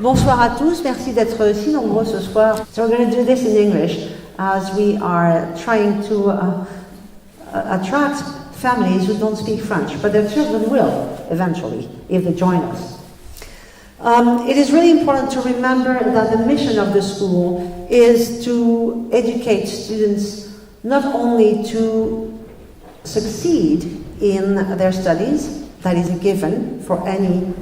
Bonsoir à tous, merci d'être si nombreux ce soir. So we're going to do this in English as we are trying to attract families who don't speak French, but their children will eventually if they join us. It is really important to remember that the mission of the school is to educate students not only to succeed in their studies, that is a given for any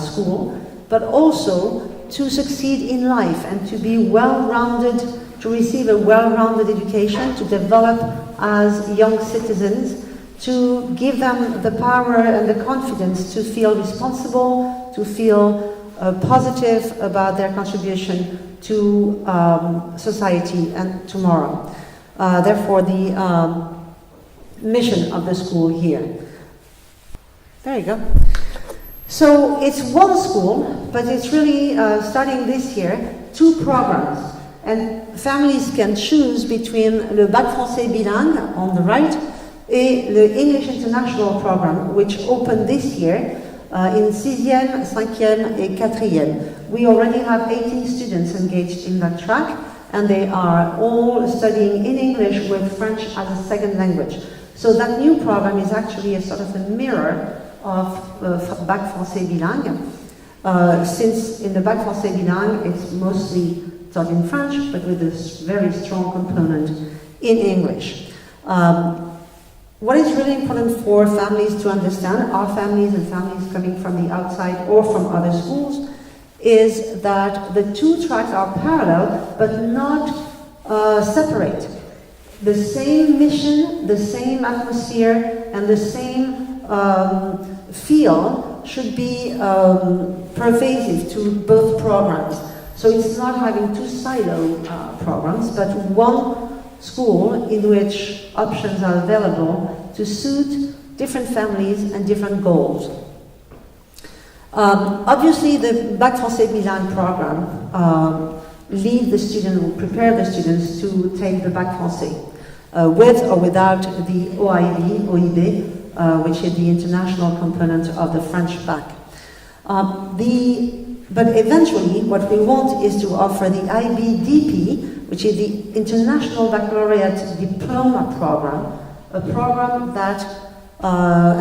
school, but also to succeed in life and to be well-rounded, to receive a well-rounded education, to develop as young citizens, to give them the power and the confidence to feel responsible, to feel positive about their contribution to society and tomorrow. Therefore, the mission of the school here. There you go. So it's one school, but it's really, starting this year, 2 programs. And families can choose between le bac français bilingue on the right et le English International program, which opened this year in 6e, 5e et 4e. We already have 18 students engaged in that track, and they are all studying in English with French as a second language. So that new program is actually a sort of a mirror of bac français bilingue, since in the bac français bilingue it's mostly taught in French, but with this very strong component in English. What is really important for families to understand, our families and families coming from the outside or from other schools, is that the 2 tracks are parallel but not separate. The same mission, the same atmosphere, and the same feel should be pervasive to both programs. So it's not having 2 silo programs, but one school in which options are available to suit different families and different goals. Obviously, the Bac Français Bilingue program lead the student, will prepare the students to take the Bac Français, with or without the OIB, which is the international component of the French Bac. But eventually, what we want is to offer the IBDP, which is the International Baccalaureate Diploma program, a program that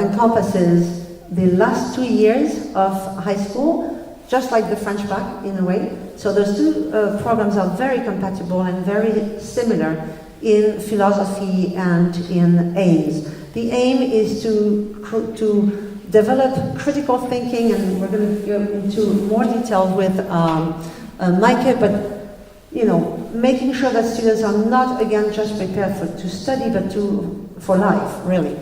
encompasses the last 2 years of high school, just like the French Bac in a way. So those 2 programs are very compatible and very similar in philosophy and in aims. The aim is to develop critical thinking, and we're going to go into more detail with Micah, but making sure that students are not, again, just prepared to study, but for life, really.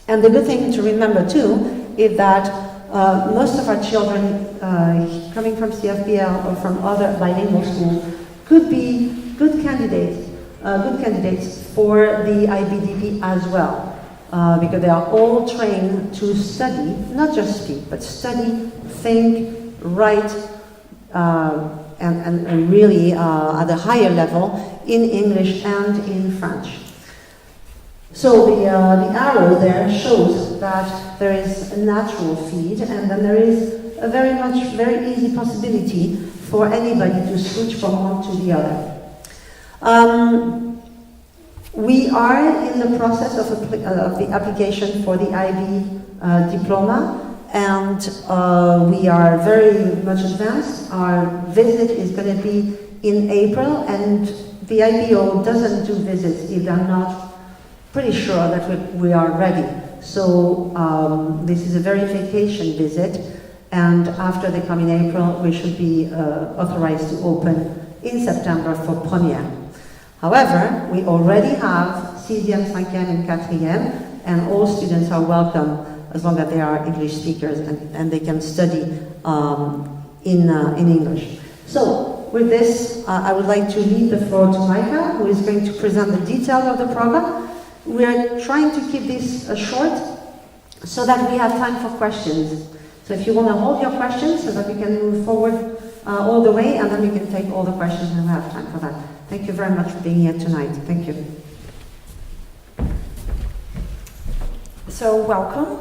And the good thing to remember, too, is that most of our children coming from CFBL or from other bilingual schools could be good candidates for the IBDP as well, because they are all trained to study, not just speak, but study, think, write, and really at a higher level in English and in French. So the arrow there shows that there is a natural feed, and then there is a very easy possibility for anybody to switch from one to the other. We are in the process of the application for the IB Diploma, and we are very much advanced. Our visit is going to be in April, and the IBO doesn't do visits if they're not pretty sure that we are ready. So this is a verification visit, and after they come in April, we should be authorized to open in September for première. However, we already have 6e, 5e, and 4e, and all students are welcome as long as they are English speakers and they can study in English. So, with this, I would like to leave the floor to Micah, who is going to present the details of the program. We are trying to keep this short so that we have time for questions. So if you want to hold your questions so that we can move forward all the way, and then we can take all the questions and we have time for that. Thank you very much for being here tonight. Thank you. So welcome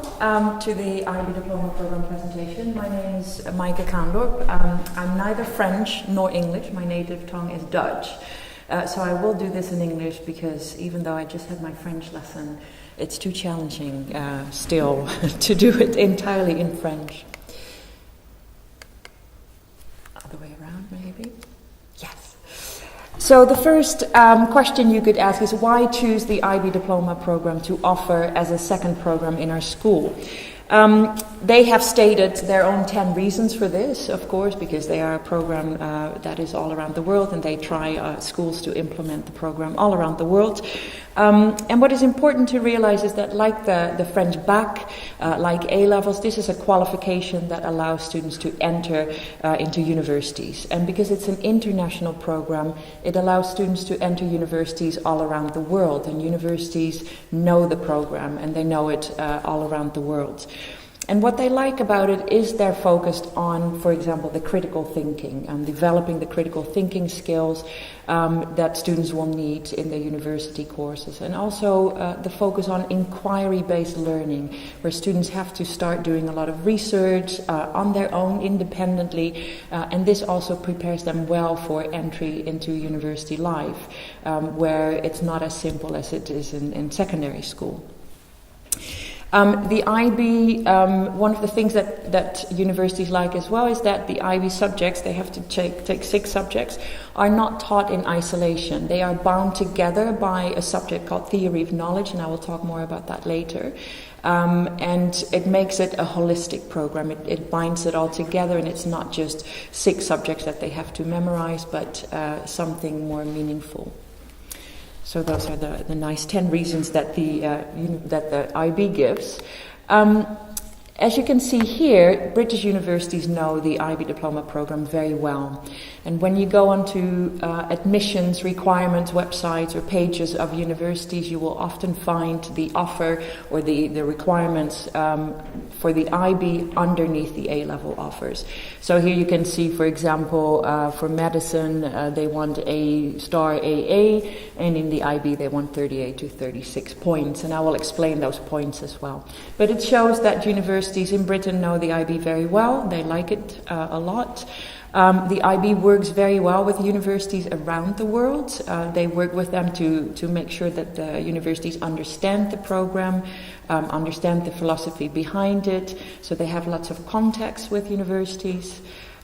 to the IB Diploma Program presentation. My name is Maaike Kaandorp. I'm neither French nor English. My native tongue is Dutch. So I will do this in English because even though I just had my French lesson, it's too challenging still to do it entirely in French. Other way around, maybe? Yes. So the first question you could ask is why choose the IB Diploma program to offer as a second program in our school? They have stated their own 10 reasons for this, of course, because they are a program that is all around the world, and they try schools to implement the program all around the world. And what is important to realize is that like the French bac, like A-levels, this is a qualification that allows students to enter into universities. And because it's an international program, it allows students to enter universities all around the world. And universities know the program, and they know it all around the world. And what they like about it is they're focused on, for example, the critical thinking and developing the critical thinking skills that students will need in their university courses. And also the focus on inquiry-based learning, where students have to start doing a lot of research on their own independently. And this also prepares them well for entry into university life, where it's not as simple as it is in secondary school. The IB, one of the things that universities like as well is that the IB subjects, they have to take 6 subjects, are not taught in isolation. They are bound together by a subject called Theory of Knowledge, and I will talk more about that later. And it makes it a holistic program. It binds it all together, and it's not just 6 subjects that they have to memorize, but something more meaningful. So those are the nice 10 reasons that the IB gives. As you can see here, British universities know the IB Diploma program very well. And when you go onto admissions requirements websites or pages of universities, you will often find the offer or the requirements for the IB underneath the A-level offers. So here you can see, for example, for medicine, they want A star AA, and in the IB they want 38 to 36 points. And I will explain those points as well. But it shows that universities in Britain know the IB very well. They like it a lot. The IB works very well with universities around the world. They work with them to make sure that the universities understand the program, understand the philosophy behind it. So they have lots of contacts with universities.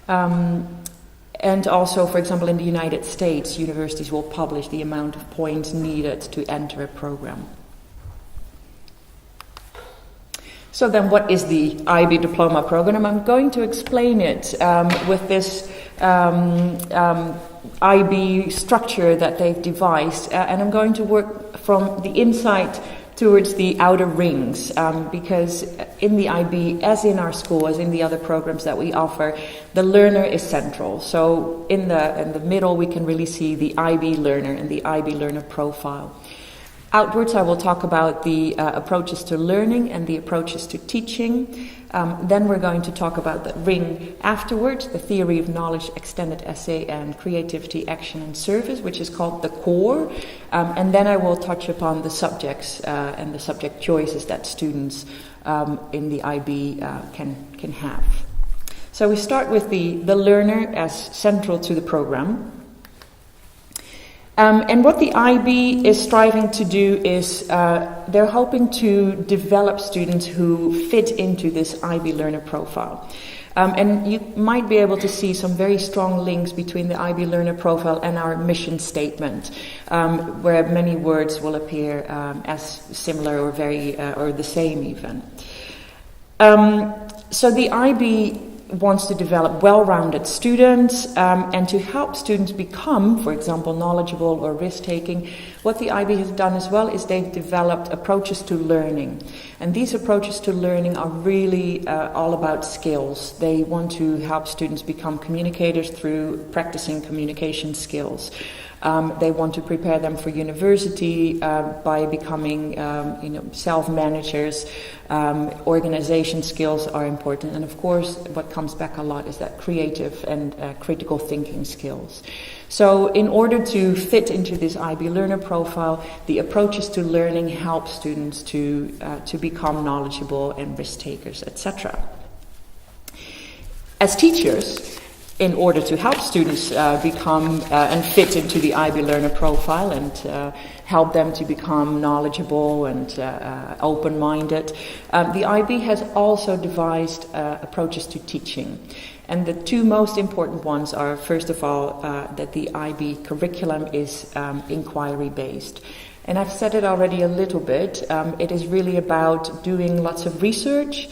And also, for example, in the United States, universities will publish the amount of points needed to enter a program. So then what is the IB Diploma program? I'm going to explain it with this IB structure that they've devised. And I'm going to work from the inside towards the outer rings, because in the IB, as in our school, as in the other programs that we offer, the learner is central. So in the middle, we can really see the IB learner and the IB learner profile. Outwards, I will talk about the approaches to learning and the approaches to teaching. Then we're going to talk about the ring afterwards, the theory of knowledge, extended essay, and creativity, action, and service, which is called the core. And then I will touch upon the subjects and the subject choices that students in the IB can have. So we start with the learner as central to the program. And what the IB is striving to do is they're hoping to develop students who fit into this IB learner profile. And you might be able to see some very strong links between the IB learner profile and our mission statement, where many words will appear as similar or or the same even. So the IB wants to develop well-rounded students and to help students become, for example, knowledgeable or risk-taking. What the IB has done as well is they've developed approaches to learning. And these approaches to learning are really all about skills. They want to help students become communicators through practicing communication skills. They want to prepare them for university by becoming, self-managers. Organization skills are important, and of course, what comes back a lot is that creative and critical thinking skills. So in order to fit into this IB learner profile, the approaches to learning help students to become knowledgeable and risk takers, etc. As teachers, in order to help students become and fit into the IB learner profile and help them to become knowledgeable and open-minded, the IB has also devised approaches to teaching. And the two most important ones are, first of all, that the IB curriculum is inquiry-based. And I've said it already a little bit. It is really about doing lots of research,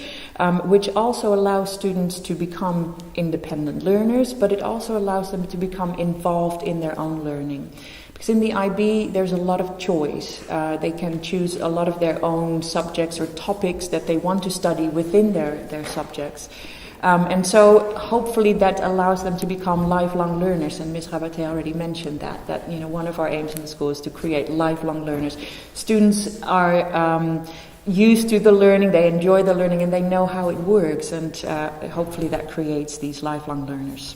which also allows students to become independent learners, but it also allows them to become involved in their own learning. Because in the IB, there's a lot of choice. They can choose a lot of their own subjects or topics that they want to study within their subjects. And so hopefully that allows them to become lifelong learners, and Ms. Rabaté already mentioned that one of our aims in the school is to create lifelong learners. Students are used to the learning, they enjoy the learning, and they know how it works, and hopefully that creates these lifelong learners.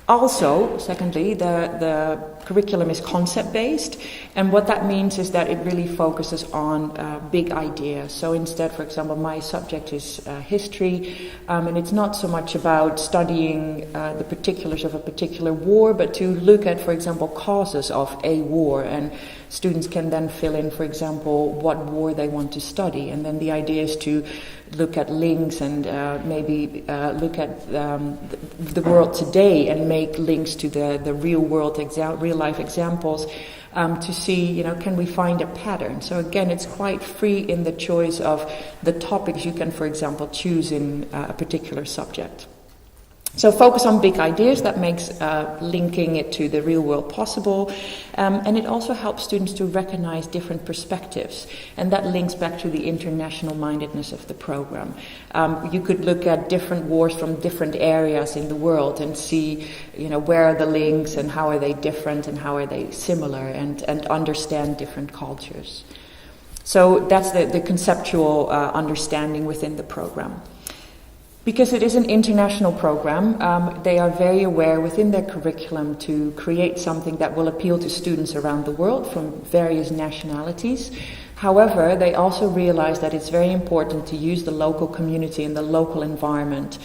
Also, secondly, the curriculum is concept-based, and what that means is that it really focuses on big ideas. So instead, for example, my subject is history, and it's not so much about studying the particulars of a particular war, but to look at, for example, causes of a war, and students can then fill in, for example, what war they want to study, and then the idea is to look at links and maybe look at the world today and make links to the real world real life examples to see, can we find a pattern? So again, it's quite free in the choice of the topics you can, for example, choose in a particular subject. So focus on big ideas, that makes linking it to the real world possible. And it also helps students to recognize different perspectives. And that links back to the international mindedness of the program. You could look at different wars from different areas in the world and see, where are the links and how are they different and how are they similar, and understand different cultures. So that's the conceptual understanding within the program. Because it is an international program, they are very aware within their curriculum to create something that will appeal to students around the world from various nationalities. However, they also realize that it's very important to use the local community and the local environment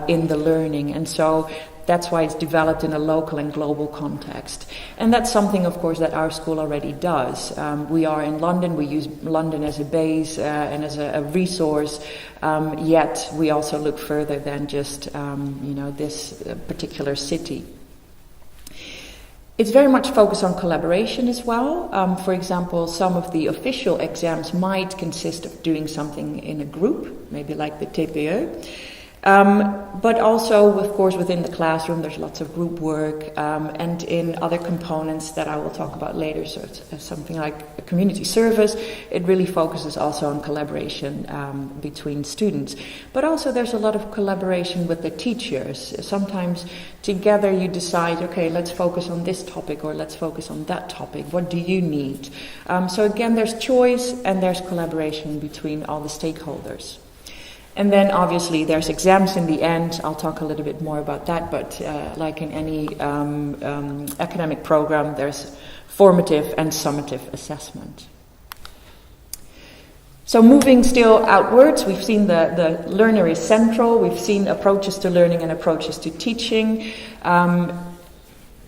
in the learning. And so that's why it's developed in a local and global context. And that's something, of course, that our school already does. We are in London, we use London as a base and as a resource, yet we also look further than just, this particular city. It's very much focused on collaboration as well. For example, some of the official exams might consist of doing something in a group, maybe like the TPE. But also, of course, within the classroom, there's lots of group work, and in other components that I will talk about later, so it's something like a community service, it really focuses also on collaboration between students. But also there's a lot of collaboration with the teachers. Sometimes together you decide, okay, let's focus on this topic or let's focus on that topic. What do you need? So again, there's choice and there's collaboration between all the stakeholders. And then obviously there's exams in the end. I'll talk a little bit more about that, but like in any academic program, there's formative and summative assessment. So moving still outwards, we've seen the learner is central, we've seen approaches to learning and approaches to teaching.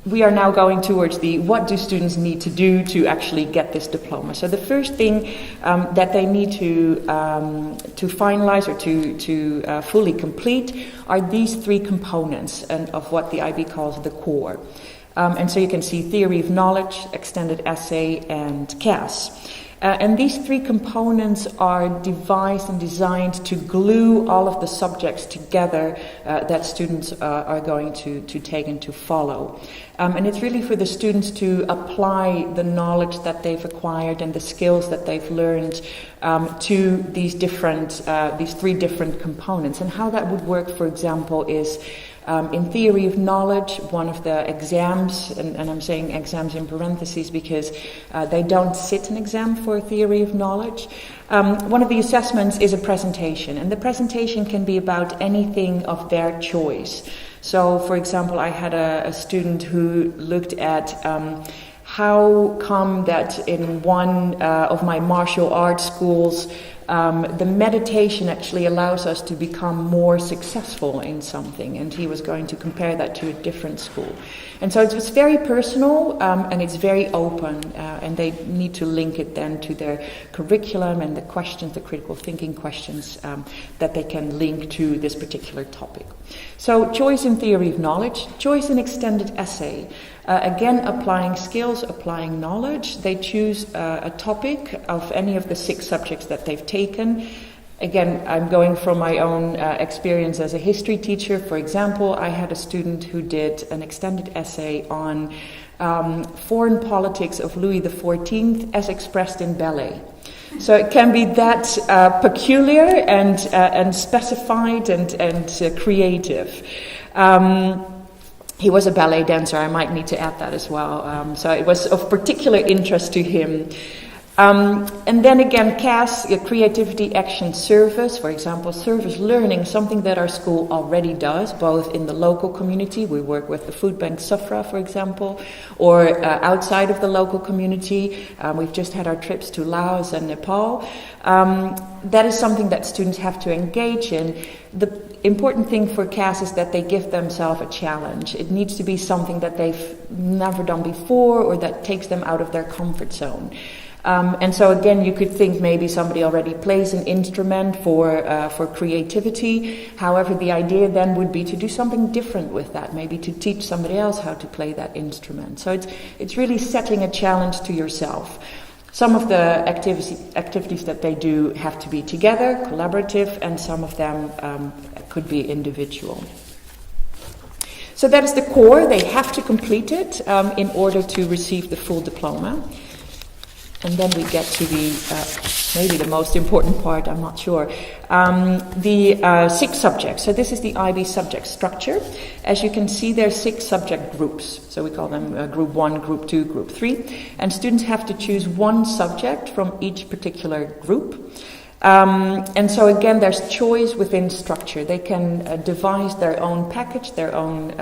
We are now going towards what do students need to do to actually get this diploma. So the first thing that they need to finalize or to fully complete are these three components of what the IB calls the core. And so you can see theory of knowledge, extended essay, and CAS. And these three components are devised and designed to glue all of the subjects together that students are going to take and to follow. And it's really for the students to apply the knowledge that they've acquired and the skills that they've learned to these three different components. And how that would work, for example, is In theory of knowledge, one of the exams, and I'm saying exams in parentheses because they don't sit an exam for theory of knowledge. One of the assessments is a presentation, and the presentation can be about anything of their choice. So, for example, I had a student who looked at how come that in one of my martial arts schools, the meditation actually allows us to become more successful in something, and he was going to compare that to a different school. And so it's very personal, and it's very open, and they need to link it then to their curriculum and the questions, the critical thinking questions that they can link to this particular topic. So choice in theory of knowledge, choice in extended essay. Again, applying skills, applying knowledge. They choose a topic of any of the 6 subjects that they've taken. Again, I'm going from my own experience as a history teacher. For example, I had a student who did an extended essay on foreign politics of Louis XIV as expressed in ballet. So it can be that peculiar and specified and creative. He was a ballet dancer, I might need to add that as well. So it was of particular interest to him. And then again, CAS, creativity, action, service, for example, service learning, something that our school already does, both in the local community, we work with the food bank Safra, for example, or outside of the local community. We've just had our trips to Laos and Nepal. That is something that students have to engage in. The important thing for CAS is that they give themselves a challenge. It needs to be something that they've never done before or that takes them out of their comfort zone. And so again, you could think maybe somebody already plays an instrument for creativity. However, the idea then would be to do something different with that, maybe to teach somebody else how to play that instrument. So it's really setting a challenge to yourself. Some of the activities that they do have to be together, collaborative, and some of them could be individual. So that is the core. They have to complete it in order to receive the full diploma. And then we get to maybe the most important part, I'm not sure. The 6 subjects. So this is the IB subject structure. As you can see, there are 6 subject groups. So we call them Group 1, Group 2, Group 3. And students have to choose one subject from each particular group. And so again, there's choice within structure. They can devise their own package, their own,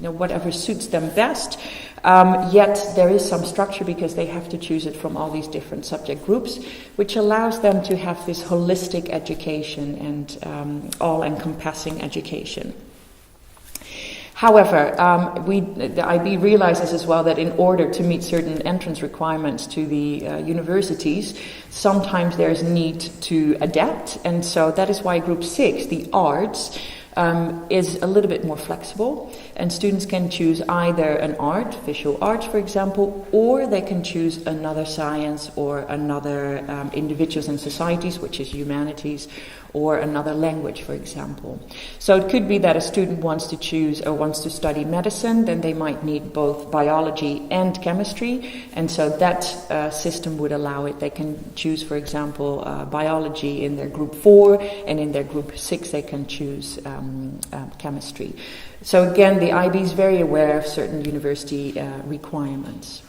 whatever suits them best. Yet there is some structure because they have to choose it from all these different subject groups, which allows them to have this holistic education and all-encompassing education. However, the IB realizes as well that in order to meet certain entrance requirements to the universities, sometimes there's need to adapt, and so that is why Group 6, the arts, is a little bit more flexible, and students can choose either an art, visual arts for example, or they can choose another science or another individuals and societies, which is humanities, or another language, for example. So it could be that a student wants to choose or wants to study medicine, then they might need both biology and chemistry, and so that system would allow it. They can choose, for example, biology in their Group 4, and in their Group 6 they can choose chemistry. So again, the IB is very aware of certain university requirements.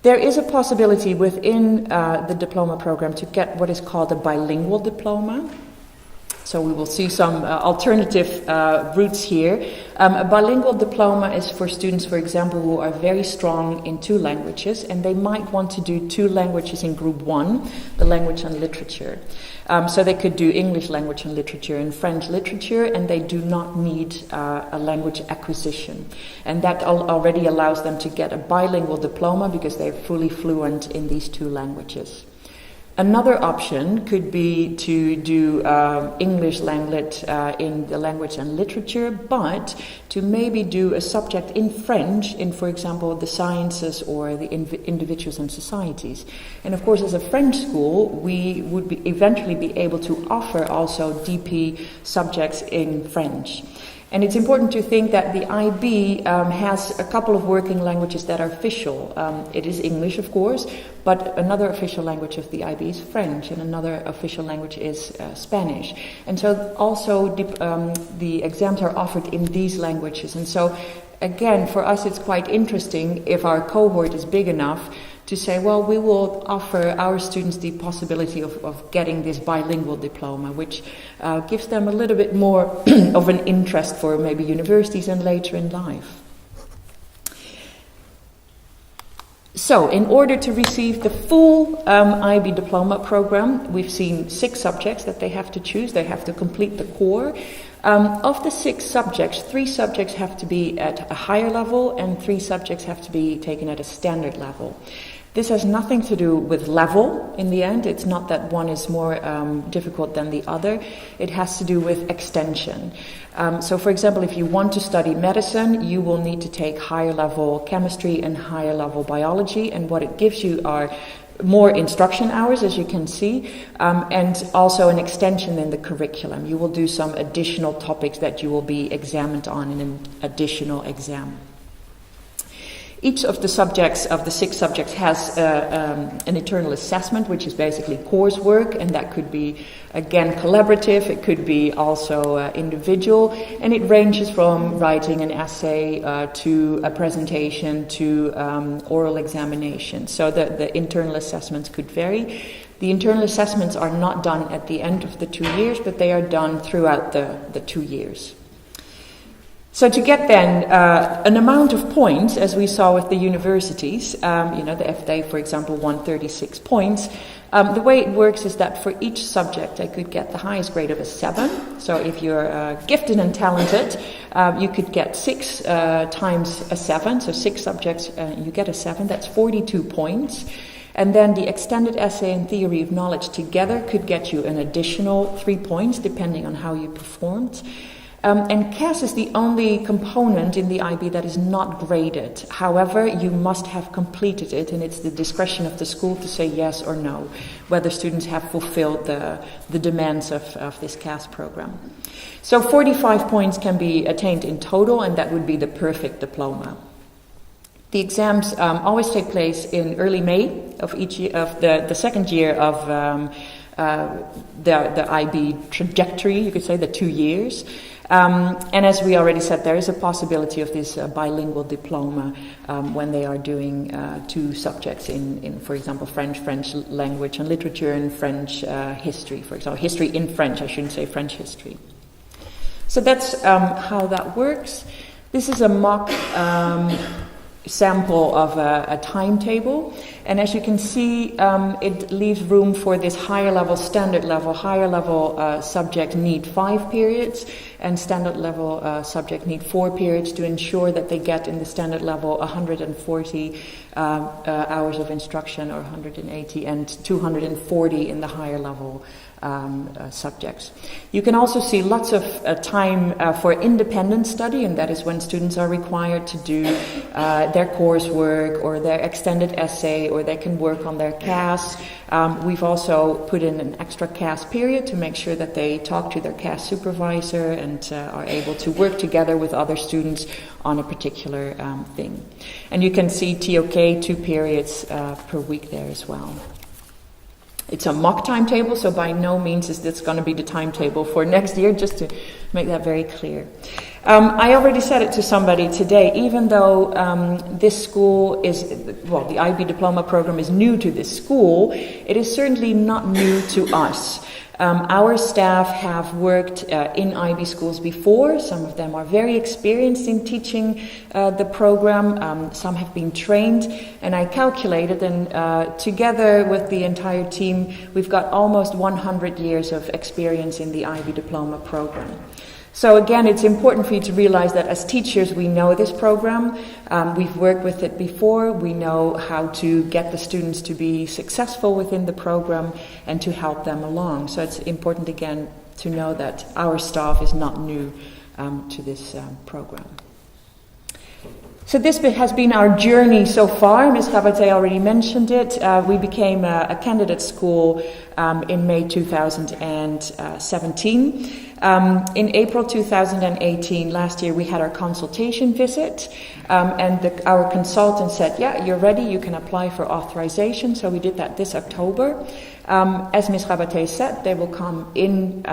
There is a possibility within the diploma program to get what is called a bilingual diploma. So we will see some alternative routes here. A bilingual diploma is for students, for example, who are very strong in 2 languages, and they might want to do 2 languages in Group 1, the language and literature. So they could do English language and literature and French literature, and they do not need a language acquisition. And that already allows them to get a bilingual diploma because they're fully fluent in these 2 languages. Another option could be to do English Langlit in the language and literature, but to maybe do a subject in French in, for example, the sciences or the individuals and societies. And of course, as a French school, we would eventually be able to offer also DP subjects in French. And it's important to think that the IB has a couple of working languages that are official. It is English, of course, but another official language of the IB is French, and another official language is Spanish. And so also the exams are offered in these languages. And so again, for us it's quite interesting if our cohort is big enough to say, well, we will offer our students the possibility of getting this bilingual diploma, which gives them a little bit more of an interest for maybe universities and later in life. So, in order to receive the full IB diploma program, we've seen 6 subjects that they have to choose. They have to complete the core. Of the 6 subjects, 3 subjects have to be at a higher level and 3 subjects have to be taken at a standard level. This has nothing to do with level in the end. It's not that one is more difficult than the other. It has to do with extension. So for example, if you want to study medicine, you will need to take higher level chemistry and higher level biology, and what it gives you are more instruction hours, as you can see, and also an extension in the curriculum. You will do some additional topics that you will be examined on in an additional exam. Each of the subjects, of the 6 subjects, has an internal assessment, which is basically coursework, and that could be, again, collaborative, it could be also individual, and it ranges from writing an essay to a presentation to oral examination. So the internal assessments could vary. The internal assessments are not done at the end of the 2 years, but they are done throughout the 2 years. So to get then an amount of points, as we saw with the universities, the FD, for example, won 36 points. The way it works is that for each subject, I could get the highest grade of a 7. So if you're gifted and talented, you could get 6 times a 7. So 6 subjects, you get a 7. That's 42 points. And then the extended essay and theory of knowledge together could get you an additional 3 points, depending on how you performed. And CAS is the only component in the IB that is not graded. However, you must have completed it, and it's the discretion of the school to say yes or no, whether students have fulfilled the demands of this CAS program. So 45 points can be attained in total, and that would be the perfect diploma. The exams always take place in early May of each year, of the second year of the IB trajectory, you could say, the 2 years. And as we already said, there is a possibility of this bilingual diploma when they are doing 2 subjects in, for example, French language and literature, and French history, for example. History in French, I shouldn't say French history. So that's how that works. This is a mock sample of a timetable, and as you can see, it leaves room for this higher level, standard level. Higher level subjects need 5 periods, and standard level subjects need 4 periods to ensure that they get in the standard level 140 hours of instruction, or 180, and 240 in the higher level subjects. You can also see lots of time for independent study, and that is when students are required to do their coursework or their extended essay, or they can work on their CAS. We've also put in an extra CAS period to make sure that they talk to their CAS supervisor and are able to work together with other students on a particular thing. And you can see TOK 2 periods per week there as well. It's a mock timetable, so by no means is this going to be the timetable for next year, just to make that very clear. I already said it to somebody today, even though this school is, well, the IB Diploma program is new to this school, it is certainly not new to us. Our staff have worked in IB schools before. Some of them are very experienced in teaching the program. Some have been trained, and I calculated, and together with the entire team, we've got almost 100 years of experience in the IB Diploma program. So again, it's important for you to realize that as teachers, we know this program. We've worked with it before. We know how to get the students to be successful within the program and to help them along. So it's important, again, to know that our staff is not new to this program. So this has been our journey so far. Ms. Gabate already mentioned it. We became a candidate school in May 2017. In April 2018, last year, we had our consultation visit, and our consultant said, yeah, you're ready, you can apply for authorization. So we did that this October. As Ms. Rabaté said, they will come in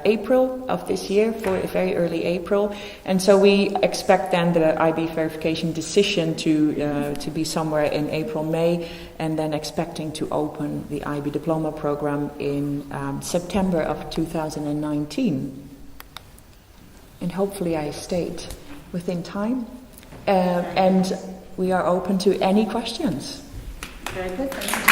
April of this year, for very early April. And so we expect then the IB verification decision to be somewhere in April, May, and then expecting to open the IB Diploma program in September of 2019. And hopefully I stayed within time. And we are open to any questions. Very good. Thank you.